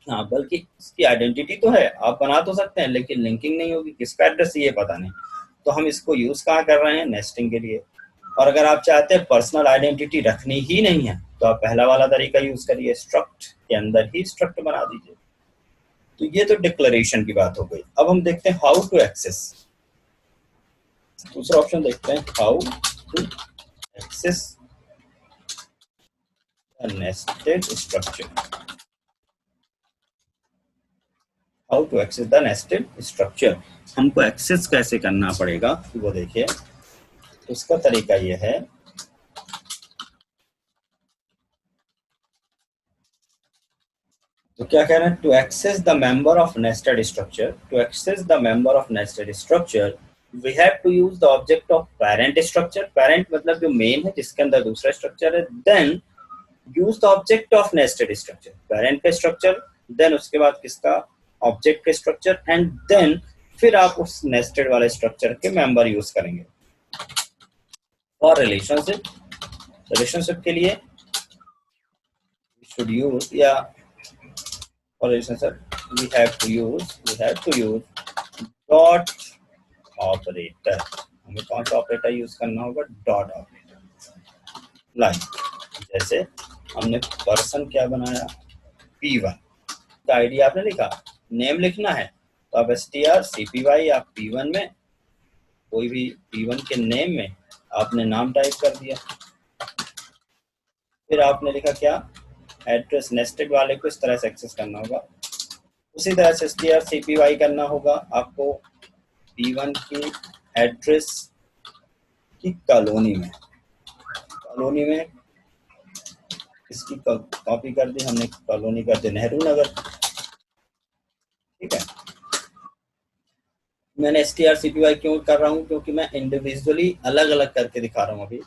हाँ, बल्कि इसकी आइडेंटिटी तो है, आप बना तो सकते हैं, लेकिन लिंकिंग नहीं होगी, किसका एड्रेस ये पता नहीं। तो हम इसको यूज कहाँ कर रहे हैं? नेस्टिंग के लिए। और अगर आप चाहते हैं पर्सनल आइडेंटिटी रखनी ही नहीं है, तो आप पहला वाला तरीका यूज करिए, स्ट्रक्ट के अंदर ही स्ट्रक्ट बना दीजिए। तो ये तो डिक्लेरेशन की बात हो गई। अब हम देखते हैं हाउ टू एक्सेस। दूसरा ऑप्शन देखते हैं, how to access the nested structure. How to access the nested structure, हमको एक्सेस कैसे करना पड़ेगा वो देखिए। इसका तरीका ये है, तो क्या कह रहे हैं? To access the member of nested structure, to access the member of nested structure we have to use the object of parent structure. Parent मतलब जो मेन है, जिसके अंदर दूसरा स्ट्रक्चर है। Then use the object of nested structure, parent का structure, then उसके बाद किसका? ऑब्जेक्ट का स्ट्रक्चर, एंड देन फिर आप उस नेस्टेड वाले स्ट्रक्चर के मेंबर यूज करेंगे। और रिलेशनशिप के लिए should use, या for relationship we have to use dot operator. हमें कौन सा ऑपरेटर यूज करना होगा? Dot operator. लाइक जैसे हमने पर्सन क्या बनाया? P1 का आईडी आपने लिखा, नेम लिखना है, तो आप strcpy आप P1 में, कोई भी P1 के नेम में आपने नाम टाइप कर दिया। फिर आपने लिखा क्या? एड्रेस, नेस्टेड वाले को इस तरह से एक्सेस करना होगा। उसी तरह से strcpy करना होगा आपको P1 की एड्रेस की कॉलोनी में इसकी कॉपी कर दी हमने, कॉलोनी कर दी नेहरू नगर। ठीक है। मैंने strcpy क्यों कर रहा हूँ? क्योंकि मैं इंडिविजुअली अलग अलग करके दिखा रहा हूँ। अभी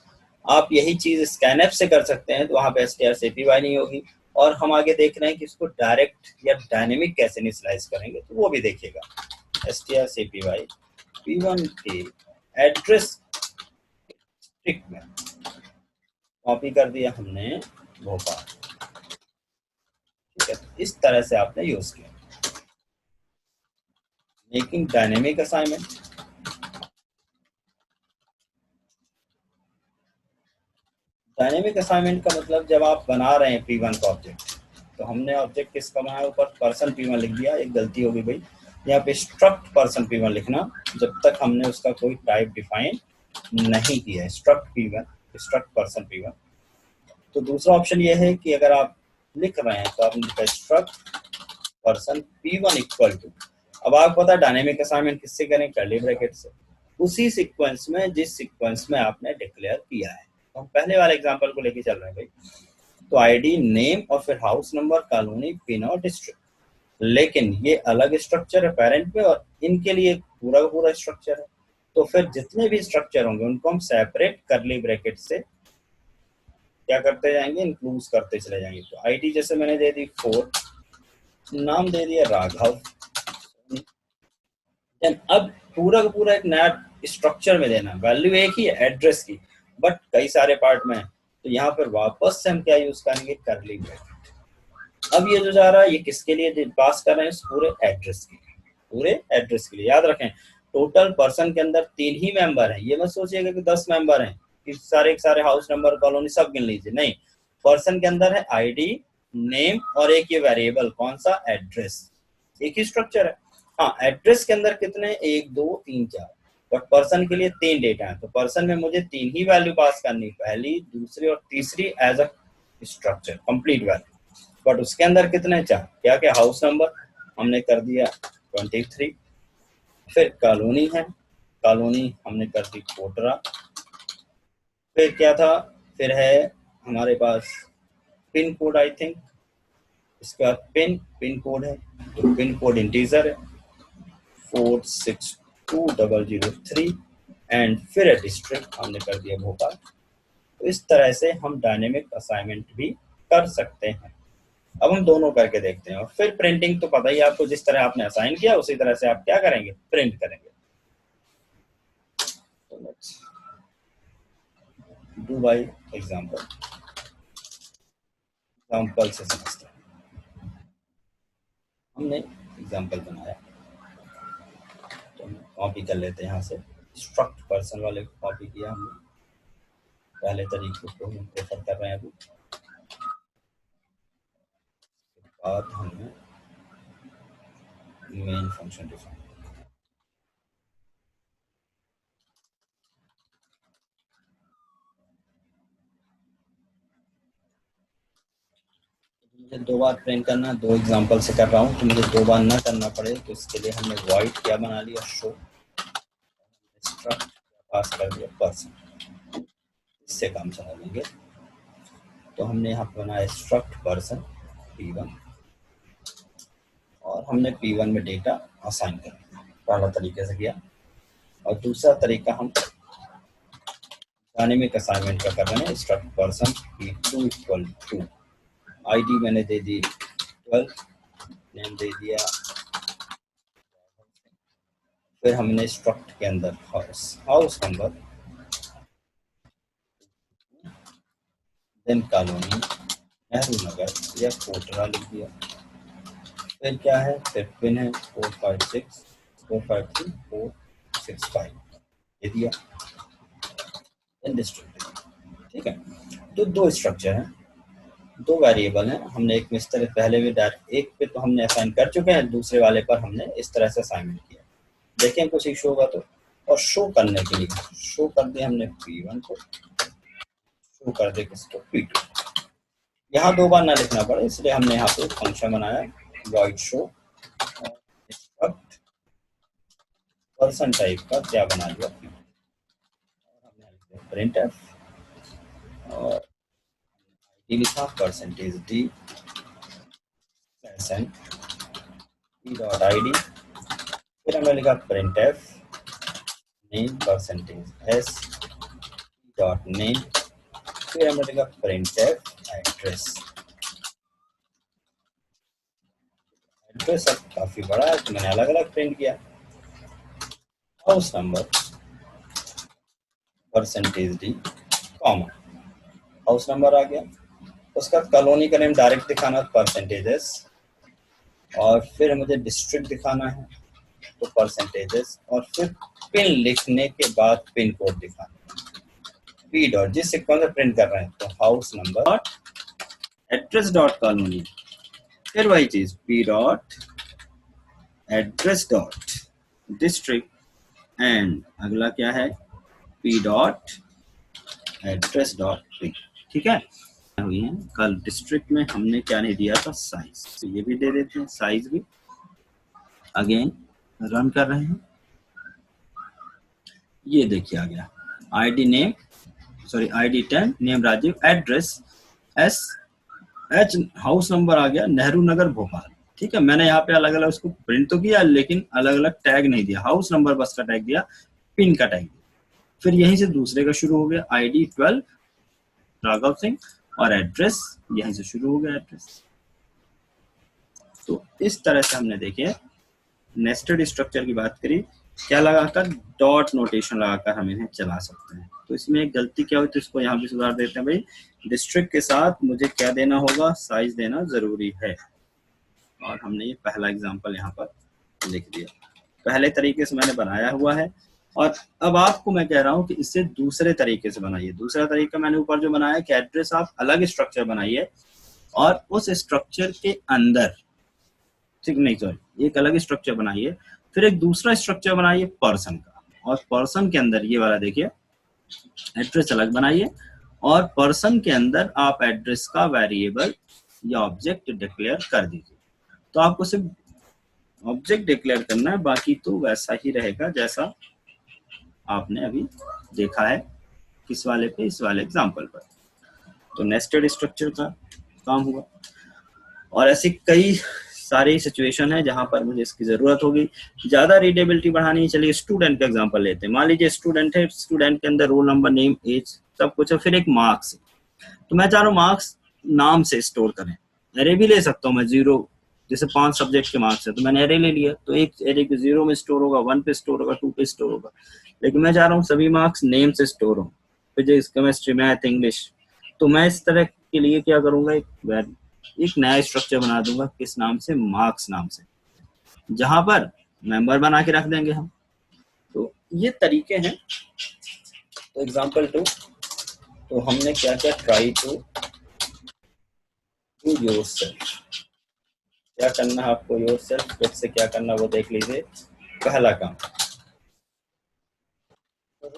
आप यही चीज स्कैनएप से कर सकते हैं, तो वहां पे strcpy नहीं होगी। और हम आगे देख रहे हैं कि इसको डायरेक्ट या डायनेमिक कैसे इनिशियलाइज करेंगे, तो वो भी देखिएगा। strcpy P1 के एड्रेस स्ट्रिक्ट में कॉपी कर दिया हमने भोपाल। ठीक है, इस तरह से आपने यूज किया। Making dynamic assignment, dynamic assignment का मतलब जब आप बना रहे हैं P1 का ऑब्जेक्ट, तो हमने ऑब्जेक्ट किसका बनाया, ऊपर पर्सन P1 लिख दिया, एक गलती होगी भाई, यहाँ पे स्ट्रक्ट पर्सन P1 लिखना जब तक हमने उसका कोई टाइप डिफाइन नहीं किया है, struct P1, struct person P1। तो दूसरा ऑप्शन ये है कि अगर आप लिख रहे हैं तो आप लिखा struct person P1 equal to, अब आपको पता है डायनेमिक असाइनमेंट किससे करें, कर्ली ब्रैकेट से, उसी सीक्वेंस में जिस सीक्वेंस में आपने डिक्लेयर किया है। तो हम पहले वाले एग्जांपल को लेके चल रहे हैं भाई, तो आईडी, नेम और फिर हाउस नंबर, कॉलोनी, पिन और डिस्ट्रिक्ट, लेकिन ये अलग स्ट्रक्चर है पेरेंट में और इनके लिए पूरा का पूरा स्ट्रक्चर है। तो फिर जितने भी स्ट्रक्चर होंगे उनको हम सेपरेट कर्ली ब्रैकेट से क्या करते जाएंगे, इंक्लूड करते चले जाएंगे। तो आईडी जैसे मैंने दे दी 4, नाम दे दिया राघव, अब पूरा का पूरा एक नया स्ट्रक्चर में देना, वैल्यू एक ही है एड्रेस की, बट कई सारे पार्ट में है, तो यहाँ पर वापस से हम क्या यूज करेंगे, कर्ली ब्रैकेट। अब ये जो जा रहा है ये किसके लिए पास कर रहे हैं, पूरे एड्रेस के लिए, पूरे एड्रेस के लिए। याद रखें टोटल पर्सन के अंदर 3 ही मेंबर हैं, ये मत सोचिएगा कि 10 मेंबर हैं कि सारे हाउस नंबर, कॉलोनी सब गिन लीजिए, नहीं, पर्सन के अंदर है आईडी, नेम और एक ये वेरिएबल कौन सा, एड्रेस, एक ही स्ट्रक्चर है। हाँ, एड्रेस के अंदर कितने, 1 2 3 4, बट पर्सन के लिए 3 डेटा है, तो पर्सन में मुझे 3 ही वैल्यू पास करनी, पहली, दूसरी और तीसरी as a structure complete value, but उसके अंदर कितने, 4, क्या क्या, हाउस नंबर हमने कर दिया 23, फिर कॉलोनी है, कॉलोनी हमने कर दी कोटरा, फिर क्या था, फिर है हमारे पास पिन कोड, आई थिंक इसके बाद पिन कोड है, तो पिन कोड इंटीजर है 462003 एंड फिर डिस्ट्रिक्ट हमने कर दिया भोपाल। तो इस तरह से हम डायनेमिक असाइनमेंट भी कर सकते हैं। अब हम दोनों करके देखते हैं, और फिर प्रिंटिंग तो पता ही आपको, जिस तरह आपने असाइन किया उसी तरह से आप क्या करेंगे, प्रिंट करेंगे। तो let's do by example, example से समझते हैं। हमने एग्जांपल बनाया तो हम कॉपी कर लेते हैं, यहाँ से स्ट्रक्ट पर्सन वाले को कॉपी किया हमने, पहले तरीके को हम प्रेफर कर रहे हैं अभी। बाद हमने मेन फंक्शन डिफाइन, मुझे 2 बार प्रिंट करना, 2 एग्जांपल से कर रहा हूँ तो मुझे 2 बार ना करना पड़े, तो इसके लिए हमने वॉइड क्या बना लिया, शो स्ट्रक्ट पास कर दिया पर्सन, इससे काम चला लेंगे। तो हमने यहाँ पर बनाया स्ट्रक्ट पर्सन P1 और हमने P1 में डेटा असाइन कर दिया, पहला तरीके से किया। और दूसरा तरीका हम डायनेमिक असाइनमेंट का कर रहे हैं, struct person P2 equal to, ID मैंने दे दी 12, नेम दे दिया, फिर हमने स्ट्रक्ट के अंदर house number, then colony Nehru Nagar या कोटरा लिख दिया, फिर क्या है, फिर पिन है 456453465 ये दिया, देन डिस्ट्रिक्ट, ठीक है। तो 2 स्ट्रक्चर हैं, 2 वेरिएबल हैं, हमने एक में इस तरह पहले भी डायरेक्ट एक पे तो हमने असाइन कर चुके हैं, दूसरे वाले पर हमने इस तरह से असाइनमेंट किया, देखें कुछ इशू होगा तो। और शो करने के लिए शो कर दिया हमने P1 को, शो कर दे किसको, P2। यहाँ 2 बार ना लिखना पड़े इसलिए हमने यहाँ पे फंक्शन बनाया वॉइड शो, पर्सन टाइप का क्या बना दिया, और हमने प्रिंट एफ और लिखा परसेंटेज डी डॉट आईडी, फिर हमने लिखा print F name percentage S dot name, फिर हमने लिखा प्रिंट एफ एड्रेस। एड्रेस अब काफी बड़ा है तो मैंने अलग अलग प्रिंट किया, house number percentage D comma, house number आ गया, उसका कॉलोनी का नेम डायरेक्ट दिखाना, परसेंटेजेस, और फिर मुझे डिस्ट्रिक्ट दिखाना है तो परसेंटेजेस, और फिर पिन लिखने के बाद पिन कोड दिखाना, पी डॉट, जिस सिक्वेंस में प्रिंट कर रहे हैं तो house number dot address dot colony, फिर वही चीज P dot address dot district, and अगला क्या है P dot address dot pin. ठीक है, हुई है। कल डिस्ट्रिक्ट में हमने क्या नहीं दिया था, साइज, तो ये भी दे देते हैं, साइज भी। अगेन रन कर रहे हैं, ये देखिए आ गया, ID name, sorry ID 10, name Rajeev, address S H, house number आ गया नेहरू नगर भोपाल। ठीक है, मैंने यहाँ पे अलग अलग उसको प्रिंट तो किया लेकिन अलग अलग टैग नहीं दिया, हाउस नंबर बस का टैग दिया, पिन का टैग दिया। फिर यहीं से दूसरे का शुरू हो गया, आईडी 12 राघव सिंह, और एड्रेस यहीं से शुरू हो गया, एड्रेस। तो इस तरह से हमने देखिए नेस्टेड स्ट्रक्चर की बात करी, क्या लगाकर, डॉट नोटेशन लगाकर हम इन्हें चला सकते हैं। तो इसमें एक गलती क्या हुई तो इसको यहाँ भी सुधार देते हैं भाई, डिस्ट्रिक्ट के साथ मुझे क्या देना होगा, साइज देना जरूरी है, और हमने ये पहला एग्जांपल यहाँ पर लिख दिया। पहले तरीके से मैंने बनाया हुआ है, और अब आपको मैं कह रहा हूँ कि इससे दूसरे तरीके से बनाइए। दूसरा तरीका मैंने ऊपर जो बनाया कि एड्रेस आप अलग स्ट्रक्चर बनाइए, और उस स्ट्रक्चर के अंदर, ठीक नहीं सॉरी, एक अलग स्ट्रक्चर बनाइए, फिर एक दूसरा स्ट्रक्चर बनाइए पर्सन का, और पर्सन के अंदर ये वाला देखिए एड्रेस अलग बनाइए, और पर्सन के अंदर आप एड्रेस का वेरिएबल या ऑब्जेक्ट डिक्लेयर कर दीजिए। तो आपको सिर्फ ऑब्जेक्ट डिक्लेयर करना है, बाकी तो वैसा ही रहेगा जैसा आपने अभी देखा है किस वाले पे, इस वाले एग्जांपल पर। तो नेस्टेड स्ट्रक्चर का काम हुआ, और ऐसी कई सारी सिचुएशन है जहां पर मुझे इसकी जरूरत होगी। ज्यादा रीडेबिलिटी बढ़ानी है, चलिए स्टूडेंट का एग्जांपल लेते हैं। मान लीजिए स्टूडेंट है, स्टूडेंट के अंदर रोल नंबर, नेम, एज सब कुछ है, फिर एक मार्क्स। तो मैं चाह रहा हूँ मार्क्स नाम से स्टोर करें, एरे भी ले सकता हूँ मैं, जीरो, जैसे 5 सब्जेक्ट के मार्क्स है तो मैंने एरे ले लिया, तो एक एरे के 0 में स्टोर होगा, 1 पे स्टोर होगा, 2 पे स्टोर होगा। लेकिन मैं चाह रहा हूँ सभी मार्क्स नेम से स्टोर हो, फिजिक्स, केमिस्ट्री, मैथ, इंग्लिश। तो मैं इस तरह के लिए क्या करूंगा, एक नया स्ट्रक्चर बना दूंगा, किस नाम से, मार्क्स नाम से, जहां पर मेंबर बना के रख देंगे हम। तो ये तरीके हैं। तो एग्जांपल 2, तो हमने क्या क्या ट्राई टू डू योरसेल्फ, क्या करना है आपको योरसेल्फ, खुद से क्या करना वो देख लीजिए। पहला काम,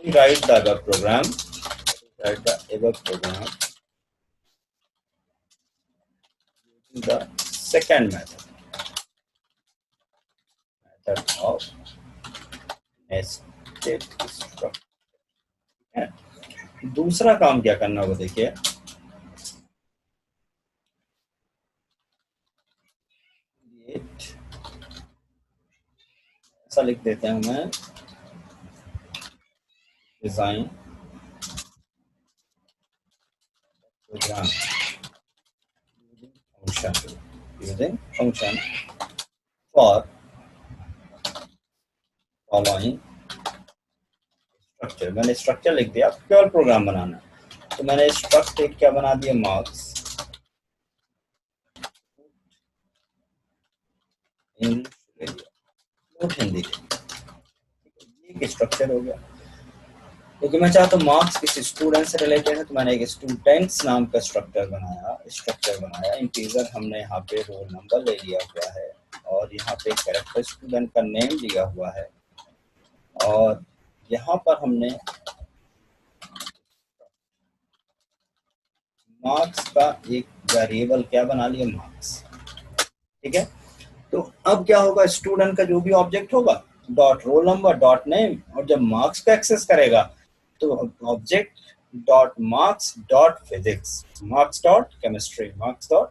write the above program, write the above program the second method of nested structure. दूसरा काम क्या करना वो देखिए, ऐसा लिख देते हैं मैं, design program using function for following structure. मैंने स्ट्रक्चर लिख दिया, केवल प्रोग्राम बनाना है। तो मैंने स्ट्रक्चर क्या बना दिया, मार्क्स, इंग्लिश नोट हिंदी, ये स्ट्रक्चर हो गया। क्योंकि मैं चाहता हूँ मार्क्स किसी स्टूडेंट से रिलेटेड है, तो मैंने एक स्टूडेंट्स नाम का स्ट्रक्चर बनाया। इंटीजर हमने यहाँ पे रोल नंबर ले लिया हुआ है, और यहाँ पे कैरेक्टर स्टूडेंट का नेम दिया हुआ है, और यहाँ पर हमने मार्क्स का एक वेरिएबल क्या बना लिया, मार्क्स। ठीक है, तो अब क्या होगा, स्टूडेंट का जो भी ऑब्जेक्ट होगा, dot roll number dot name, और जब मार्क्स का एक्सेस करेगा तो object dot marks dot physics, marks dot chemistry, marks dot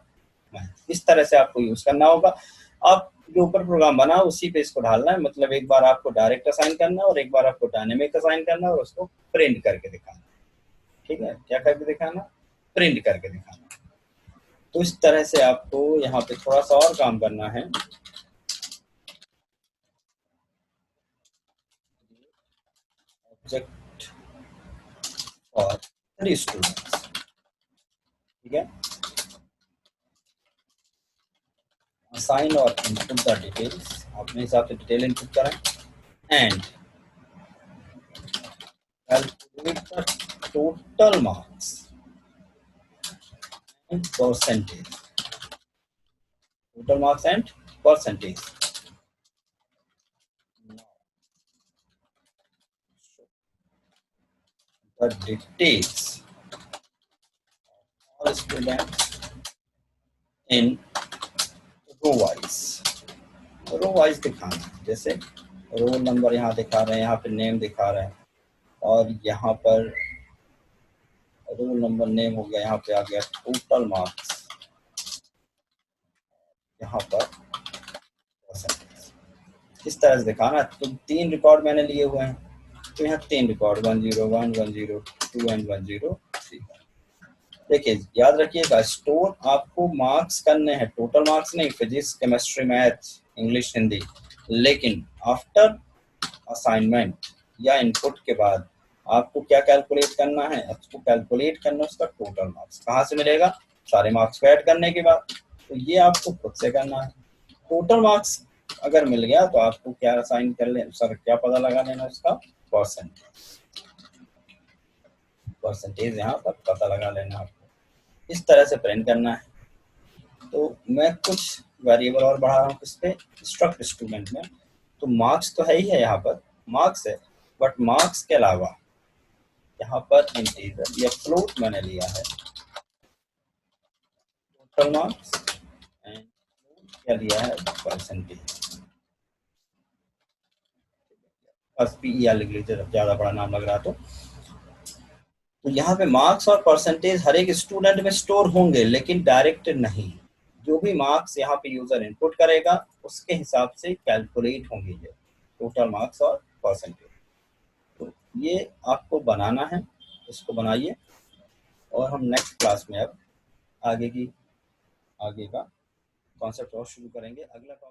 math. इस तरह से आपको यूज करना होगा। आप जो ऊपर प्रोग्राम बना उसी पे इसको ढालना है, मतलब एक बार आपको डायरेक्ट असाइन करना है और एक बार आपको डायनेमिक असाइन करना है, और उसको प्रिंट करके दिखाना। ठीक है, क्या करके दिखाना, प्रिंट करके दिखाना। तो इस तरह से आपको यहाँ पे थोड़ा सा और काम करना है। ऑब्जेक्ट फॉर 3 स्टूडेंट्स, ठीक है, assign or input the details, अपने हिसाब से डिटेल इनपुट करें, and calculate the total marks and percentage. Total marks and percentage. The details of all students in row wise दिखाना है, जैसे रोल नंबर यहाँ दिखा रहे हैं, यहाँ पे नेम दिखा रहे हैं, और यहाँ पर रोल नंबर नेम हो गया, यहाँ पे आ गया टोटल मार्क्स, यहाँ पर इस तरह से दिखाना है। तो 3 रिकॉर्ड मैंने लिए हुए हैं, तो यहाँ 3 रिकॉर्ड 101, 102 एंड 103। देखिए याद रखिएगा, स्टोर आपको मार्क्स करने हैं, टोटल मार्क्स नहीं, physics, chemistry, math, English, Hindi, लेकिन आफ्टर असाइनमेंट या इनपुट के बाद आपको क्या कैलकुलेट करना है, आपको कैलकुलेट करना उसका टोटल मार्क्स। कहाँ से मिलेगा? सारे मार्क्स को ऐड करने के बाद। तो ये आपको खुद से करना है। टोटल मार्क्स अगर मिल गया तो आपको क्या असाइन कर लेना, सर क्या पता लगा लेना, उसका परसेंटेज यहाँ पर पता लगा लेना आपको। इस तरह से प्रिंट करना है। तो मैं कुछ वेरिएबल और बढ़ा रहा हूँ किस पे, स्ट्रक्ट स्टूडेंट में। तो मार्क्स तो है ही है, यहाँ पर मार्क्स है, बट मार्क्स के अलावा यहाँ पर इंटीजर या फ्लोट मैंने लिया है, टोटल मार्क्स, एंड क्या लिया है, परसेंटेज। बस PER लिख लीजिए, ज्यादा बड़ा नाम लग रहा तो यहाँ पे मार्क्स और परसेंटेज हर एक स्टूडेंट में स्टोर होंगे, लेकिन डायरेक्ट नहीं। जो भी मार्क्स यहाँ पे यूजर इनपुट करेगा उसके हिसाब से कैलकुलेट होंगे ये टोटल मार्क्स और परसेंटेज। तो ये आपको बनाना है, इसको बनाइए, और हम नेक्स्ट क्लास में अब आगे का कॉन्सेप्ट और शुरू करेंगे। अगला टॉपिक